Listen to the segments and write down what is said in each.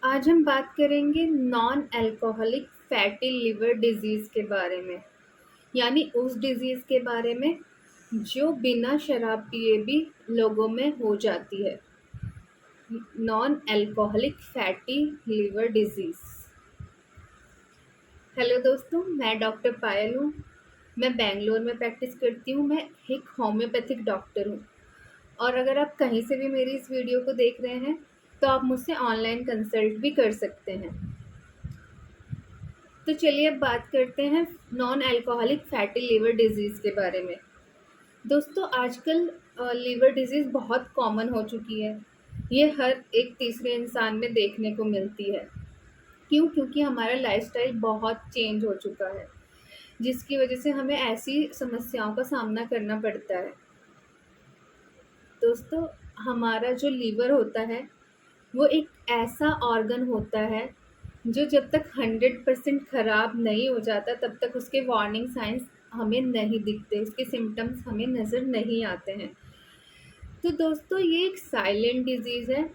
आज हम बात करेंगे non alcoholic fatty liver disease के बारे में, यानी उस डिजीज़ के बारे में जो बिना शराब पिए भी लोगों में हो जाती है। Non alcoholic fatty liver disease. Hello दोस्तों, मैं डॉक्टर पायल हूँ। मैं बेंगलोर में प्रैक्टिस करती हूँ। मैं एक होम्योपैथिक डॉक्टर हूँ। और अगर आप कहीं से भी मेरी इस वीडियो को देख रहे हैं तो आप मुझसे ऑनलाइन कंसल्ट भी कर सकते हैं। तो चलिए अब बात करते हैं non alcoholic fatty liver disease के बारे में। दोस्तों, आजकल लिवर डिजीज़ बहुत कॉमन हो चुकी है। ये हर एक तीसरे इंसान में देखने को मिलती है। क्यों? क्योंकि हमारा लाइफस्टाइल बहुत चेंज हो चुका है, जिसकी वजह से हमें ऐसी समस्याओं का सामना करना पड़ता है। दोस्तों, हमारा जो लीवर होता है वो एक ऐसा ऑर्गन होता है जो जब तक 100% ख़राब नहीं हो जाता तब तक उसके वार्निंग साइंस हमें नहीं दिखते, उसके सिम्टम्स हमें नज़र नहीं आते हैं। तो दोस्तों, ये एक साइलेंट डिजीज़ है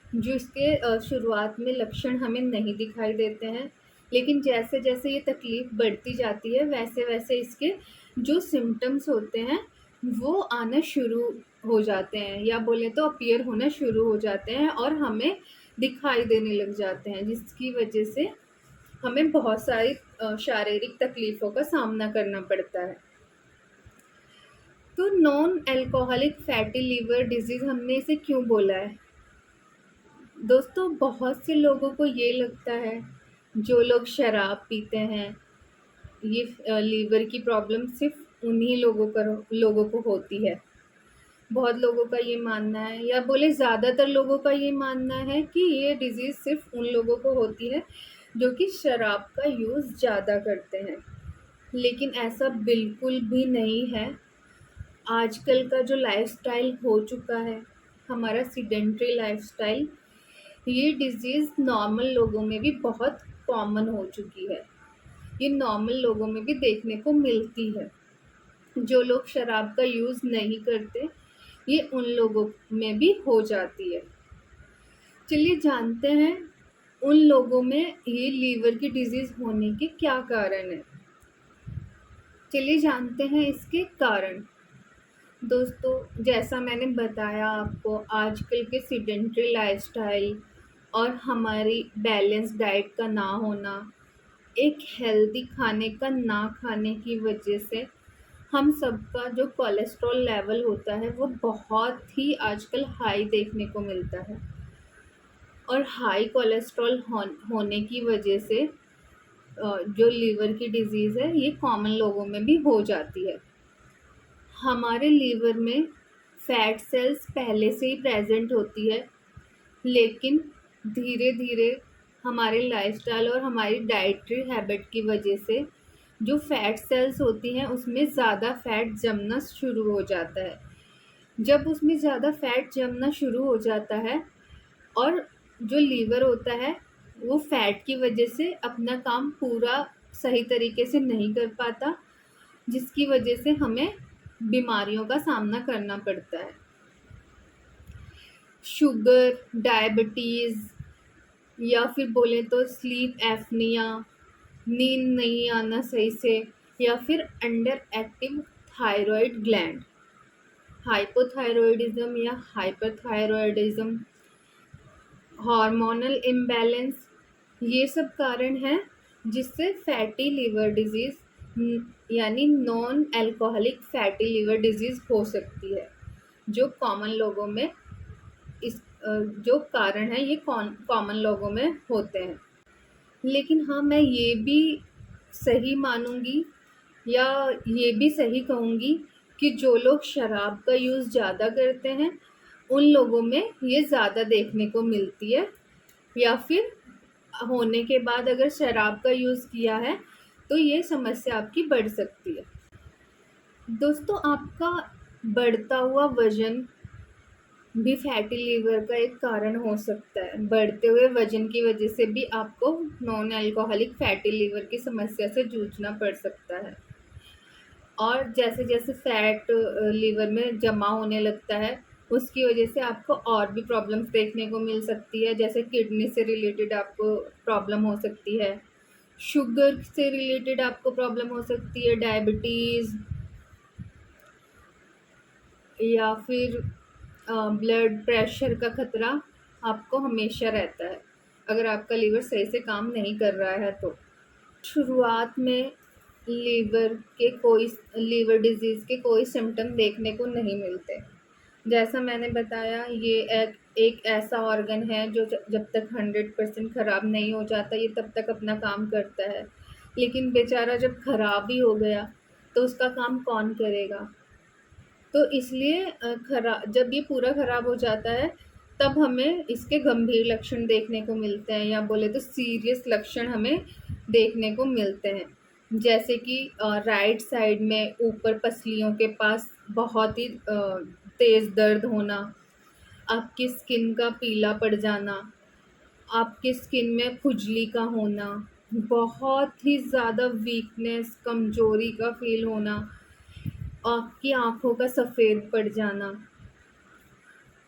जो इसके शुरुआत में लक्षण हमें नहीं दिखाई देते हैं, लेकिन जैसे जैसे ये तकलीफ़ बढ़ती जाती है वैसे वैसे इसके जो सिम्टम्स होते हैं वो आना शुरू हो जाते हैं, या बोले तो अपीयर होना शुरू हो जाते हैं और हमें दिखाई देने लग जाते हैं, जिसकी वजह से हमें बहुत सारी शारीरिक तकलीफ़ों का सामना करना पड़ता है। तो non alcoholic fatty liver disease हमने इसे क्यों बोला है? दोस्तों, बहुत से लोगों को ये लगता है, जो लोग शराब पीते हैं, ये लीवर की प्रॉब्लम सिर्फ उन्हीं लोगों को होती है। बहुत लोगों का ये मानना है, या बोले ज़्यादातर लोगों का ये मानना है कि ये डिज़ीज़ सिर्फ उन लोगों को होती है जो कि शराब का यूज़ ज़्यादा करते हैं। लेकिन ऐसा बिल्कुल भी नहीं है। आजकल का जो लाइफ़स्टाइल हो चुका है, हमारा सीडेंटरी लाइफ़स्टाइल, ये डिज़ीज़ नॉर्मल लोगों में भी बहुत कॉमन हो चुकी है। ये नॉर्मल लोगों में भी देखने को मिलती है। जो लोग शराब का यूज़ नहीं करते, ये उन लोगों में भी हो जाती है। चलिए जानते हैं उन लोगों में ये लीवर की डिजीज़ होने के क्या कारण हैं। चलिए जानते हैं इसके कारण। दोस्तों, जैसा मैंने बताया आपको, आजकल के सीडेंटरी लाइफस्टाइल और हमारी बैलेंस डाइट का ना होना, एक हेल्दी खाने का ना खाने की वजह से हम सबका जो कोलेस्ट्रॉल लेवल होता है वो बहुत ही आजकल हाई देखने को मिलता है। और हाई कोलेस्ट्रॉल होने की वजह से जो लीवर की डिज़ीज़ है ये कॉमन लोगों में भी हो जाती है। हमारे लीवर में फैट सेल्स पहले से ही प्रेजेंट होती है, लेकिन धीरे धीरे हमारे लाइफस्टाइल और हमारी डाइटरी हैबिट की वजह से जो फैट सेल्स होती हैं उसमें ज़्यादा फैट जमना शुरू हो जाता है। जब उसमें ज़्यादा फैट जमना शुरू हो जाता है और जो लीवर होता है वो फैट की वजह से अपना काम पूरा सही तरीके से नहीं कर पाता, जिसकी वजह से हमें बीमारियों का सामना करना पड़ता है। शुगर, डायबिटीज़, या फिर बोले तो स्लीप एप्निया, नींद नहीं आना सही से, या फिर under active thyroid gland, hypothyroidism या हाइपरथायरॉयडिज्म, हार्मोनल इम्बैलेंस, ये सब कारण हैं जिससे फैटी लिवर डिजीज़ यानी non alcoholic fatty liver disease हो सकती है, जो कॉमन लोगों में जो कारण है ये कॉमन लोगों में होते हैं। लेकिन हाँ, मैं ये भी सही मानूंगी या ये भी सही कहूँगी कि जो लोग शराब का यूज़ ज़्यादा करते हैं उन लोगों में ये ज़्यादा देखने को मिलती है, या फिर होने के बाद अगर शराब का यूज़ किया है तो ये समस्या आपकी बढ़ सकती है। दोस्तों, आपका बढ़ता हुआ वज़न भी फैटी लिवर का एक कारण हो सकता है। बढ़ते हुए वज़न की वजह से भी आपको नॉन अल्कोहलिक फैटी लिवर की समस्या से जूझना पड़ सकता है। और जैसे जैसे फैट लिवर में जमा होने लगता है उसकी वजह से आपको और भी प्रॉब्लम्स देखने को मिल सकती है, जैसे किडनी से रिलेटेड आपको प्रॉब्लम हो सकती है, शुगर से रिलेटेड आपको प्रॉब्लम हो सकती है, डायबिटीज़, या फिर ब्लड प्रेशर का खतरा आपको हमेशा रहता है अगर आपका लीवर सही से काम नहीं कर रहा है। तो शुरुआत में लीवर डिजीज़ के कोई सिम्टम देखने को नहीं मिलते। जैसा मैंने बताया, ये एक ऐसा ऑर्गन है जो जब तक 100% ख़राब नहीं हो जाता, ये तब तक अपना काम करता है। लेकिन बेचारा जब ख़राब ही हो गया तो उसका काम कौन करेगा? तो इसलिए जब ये पूरा ख़राब हो जाता है तब हमें इसके गंभीर लक्षण देखने को मिलते हैं, या बोले तो सीरियस लक्षण हमें देखने को मिलते हैं। जैसे कि राइट साइड में ऊपर पसलियों के पास बहुत ही तेज़ दर्द होना, आपकी स्किन का पीला पड़ जाना, आपकी स्किन में खुजली का होना, बहुत ही ज़्यादा वीकनेस, कमज़ोरी का फ़ील होना, आपकी आँखों का सफ़ेद पड़ जाना,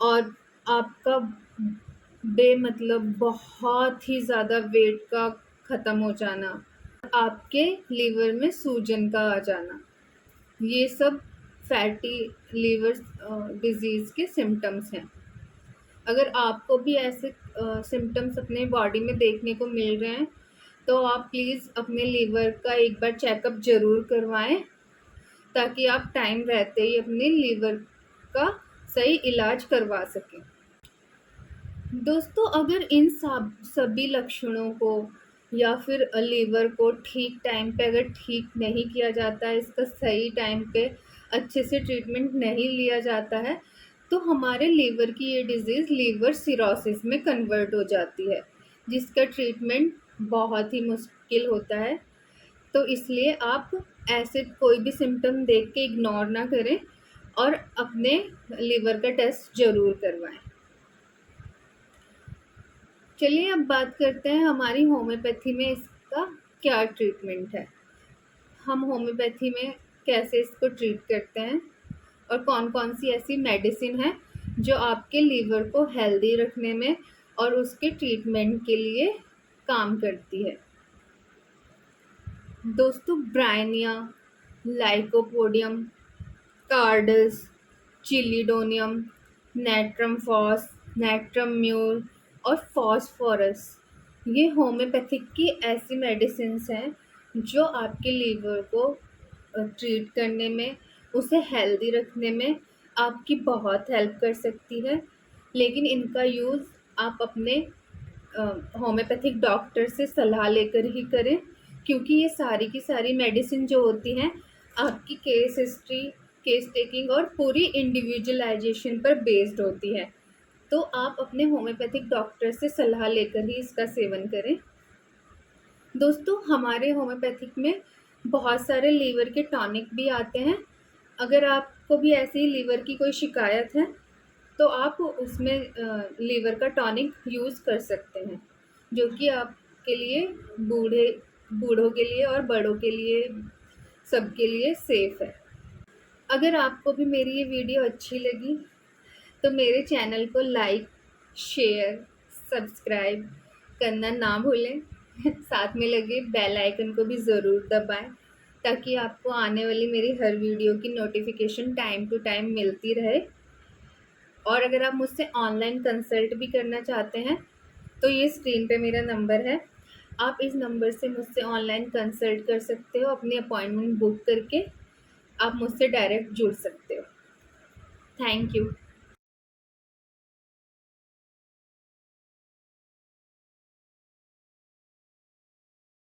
और आपका बेमतलब बहुत ही ज़्यादा वेट का ख़त्म हो जाना, आपके लीवर में सूजन का आ जाना, ये सब फैटी लीवर डिज़ीज़ के सिम्टम्स हैं। अगर आपको भी ऐसे सिम्टम्स अपने बॉडी में देखने को मिल रहे हैं तो आप प्लीज़ अपने लीवर का एक बार चेकअप ज़रूर करवाएं, ताकि आप टाइम रहते ही अपने लीवर का सही इलाज करवा सकें। दोस्तों, अगर इन सभी लक्षणों को या फिर लीवर को ठीक टाइम पे अगर ठीक नहीं किया जाता है, इसका सही टाइम पे अच्छे से ट्रीटमेंट नहीं लिया जाता है, तो हमारे लीवर की ये डिज़ीज़ लीवर सिरोसिस में कन्वर्ट हो जाती है, जिसका ट्रीटमेंट बहुत ही मुश्किल होता है। तो इसलिए आप ऐसे कोई भी सिम्टम देख के इग्नोर ना करें और अपने लीवर का टेस्ट ज़रूर करवाएं। चलिए अब बात करते हैं हमारी होम्योपैथी में इसका क्या ट्रीटमेंट है। हम होम्योपैथी में कैसे इसको ट्रीट करते हैं और कौन कौन सी ऐसी मेडिसिन है जो आपके लीवर को हेल्दी रखने में और उसके ट्रीटमेंट के लिए काम करती है। दोस्तों, bryonia, lycopodium, carduus, chelidonium, natrum phos, natrum mur और फॉस्फोरस, ये होम्योपैथिक की ऐसी मेडिसिन्स हैं जो आपके लीवर को ट्रीट करने में, उसे हेल्दी रखने में आपकी बहुत हेल्प कर सकती है। लेकिन इनका यूज़ आप अपने होम्योपैथिक डॉक्टर से सलाह लेकर ही करें, क्योंकि ये सारी की सारी मेडिसिन जो होती हैं आपकी केस हिस्ट्री, केस टेकिंग और पूरी इंडिविजुअलाइजेशन पर बेस्ड होती है। तो आप अपने होम्योपैथिक डॉक्टर से सलाह लेकर ही इसका सेवन करें। दोस्तों, हमारे होम्योपैथिक में बहुत सारे लीवर के टॉनिक भी आते हैं। अगर आपको भी ऐसी लीवर की कोई शिकायत है तो आप उसमें लीवर का टॉनिक यूज़ कर सकते हैं, जो कि आपके लिए बूढ़ों के लिए और बड़ों के लिए, सबके लिए सेफ़ है। अगर आपको भी मेरी ये वीडियो अच्छी लगी तो मेरे चैनल को लाइक, शेयर, सब्सक्राइब करना ना भूलें। साथ में लगे बेल आइकन को भी ज़रूर दबाएं, ताकि आपको आने वाली मेरी हर वीडियो की नोटिफिकेशन टाइम टू टाइम मिलती रहे। और अगर आप मुझसे ऑनलाइन कंसल्ट भी करना चाहते हैं तो ये स्क्रीन पे मेरा नंबर है, आप इस नंबर से मुझसे ऑनलाइन कंसल्ट कर सकते हो। अपनी अपॉइंटमेंट बुक करके आप मुझसे डायरेक्ट जुड़ सकते हो। Thank you.